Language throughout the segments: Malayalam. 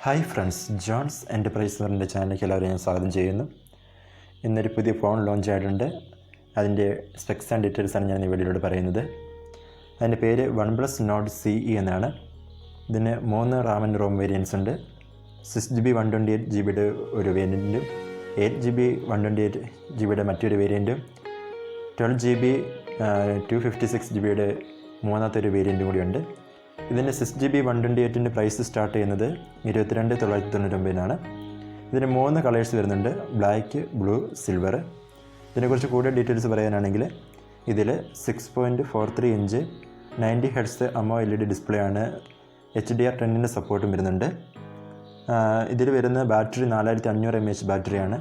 ഹായ് ഫ്രണ്ട്സ്, ജോൺസ് എൻ്റർപ്രൈസറിൻ്റെ ചാനലിലേക്ക് എല്ലാവരെയും ഞാൻ സ്വാഗതം ചെയ്യുന്നു. ഇന്നൊരു പുതിയ ഫോൺ ലോഞ്ച് ആയിട്ടുണ്ട്. അതിൻ്റെ സ്പെക്സ് ആൻഡ് ഡീറ്റെയിൽസാണ് ഞാൻ ഈ വീഡിയോയിലൂടെ പറയുന്നത്. അതിൻ്റെ പേര് OnePlus Nord CE എന്നാണ്. ഇതിന് 3 RAM ആൻഡ് ROM വേരിയൻസ് ഉണ്ട്. 6GB 128GB ഒരു വേരിയൻറ്റും 8GB 128GB മറ്റൊരു വേരിയൻറ്റും 12GB 256GB മൂന്നാമത്തെ ഒരു വേരിയൻറ്റും കൂടിയുണ്ട്. ഇതിൻ്റെ 6GB 128 പ്രൈസ് സ്റ്റാർട്ട് ചെയ്യുന്നത് 22,999 ഇതിന് 3 കളേഴ്സ് വരുന്നുണ്ട്: ബ്ലാക്ക്, ബ്ലൂ, സിൽവർ. ഇതിനെക്കുറിച്ച് കൂടുതൽ ഡീറ്റെയിൽസ് പറയാനാണെങ്കിൽ ഇതിൽ 6.43 ഇഞ്ച് 90 Hz AMOLED ഡിസ്പ്ലേ ആണ്. HDR10 സപ്പോർട്ടും വരുന്നുണ്ട്. ഇതിൽ വരുന്ന ബാറ്ററി 4500 mAh ബാറ്ററിയാണ്.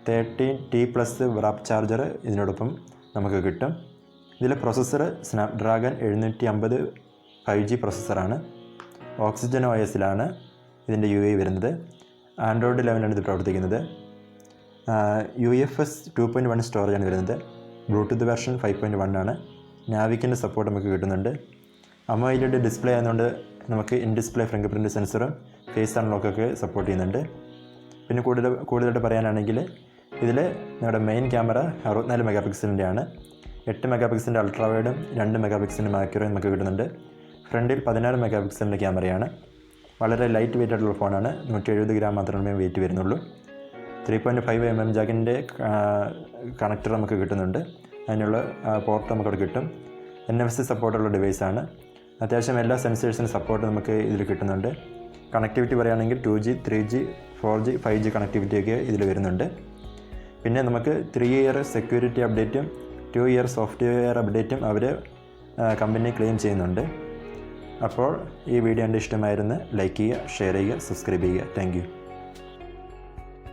13T+ റാപ്പ് ചാർജർ ഇതിനോടൊപ്പം നമുക്ക് കിട്ടും. ഇതിലെ പ്രൊസസ്സർ സ്നാപ്ഡ്രാഗൺ 750 5G പ്രൊസസ്സറാണ്. ഓക്സിജൻ OSലാണ് ഇതിൻ്റെ UI വരുന്നത്. ആൻഡ്രോയിഡ് 11 ഇത് പ്രവർത്തിക്കുന്നത്. UFS 2.1 സ്റ്റോറേജാണ് വരുന്നത്. ബ്ലൂടൂത്ത് വെർഷൻ 5.1 ആണ്. നാവിക്കിൻ്റെ സപ്പോർട്ട് നമുക്ക് കിട്ടുന്നുണ്ട്. AMOLED ഡിസ്പ്ലേ ആയതുകൊണ്ട് നമുക്ക് ഇൻ ഡിസ്പ്ലേ ഫിംഗർ പ്രിൻറ്റ് സെൻസറും ഫേസ് അൺലോക്കൊക്കെ സപ്പോർട്ട് ചെയ്യുന്നുണ്ട്. പിന്നെ കൂടുതലായിട്ട് പറയാനാണെങ്കിൽ ഇതിൽ നമ്മുടെ മെയിൻ ക്യാമറ 64 മെഗാപിക്സലിൻ്റെ ആണ്. 8 മെഗാപിക്സലിൻ്റെ അൾട്രാ വൈഡും 2 മെഗാപിക്സലിൻ്റെ മാക്രോയും നമുക്ക് കിട്ടുന്നുണ്ട്. ഫ്രണ്ടിൽ 16 മെഗാപിക്സലിൻ്റെ ക്യാമറയാണ്. വളരെ ലൈറ്റ് വെയിറ്റ് ആയിട്ടുള്ള ഫോണാണ്. 170 ഗ്രാം മാത്രമേ വെയിറ്റ് വരുന്നുള്ളൂ. 3.5mm ജാക്കിൻ്റെ കണക്ടർ നമുക്ക് കിട്ടുന്നുണ്ട്. അതിനുള്ള പോർട്ട് നമുക്കവിടെ കിട്ടും. NFC സപ്പോർട്ടുള്ള ഡിവൈസാണ്. അത്യാവശ്യം എല്ലാ സെൻസേഴ്സിനും സപ്പോർട്ട് നമുക്ക് ഇതിൽ കിട്ടുന്നുണ്ട്. കണക്ടിവിറ്റി പറയുകയാണെങ്കിൽ 2G 3G 4G 5G കണക്ടിവിറ്റിയൊക്കെ ഇതിൽ വരുന്നുണ്ട്. പിന്നെ നമുക്ക് 3 ഇയർ സെക്യൂരിറ്റി അപ്ഡേറ്റും 2 ഇയർ സോഫ്റ്റ്വെയർ അപ്ഡേറ്റും അവർ കമ്പനി ക്ലെയിം ചെയ്യുന്നുണ്ട്. അപ്പോൾ ഈ വീഡിയോ എൻ്റെ ഇഷ്ടമായിരുന്നു ലൈക്ക് ചെയ്യുക, ഷെയർ ചെയ്യുക, സബ്സ്ക്രൈബ് ചെയ്യുക. Thank you.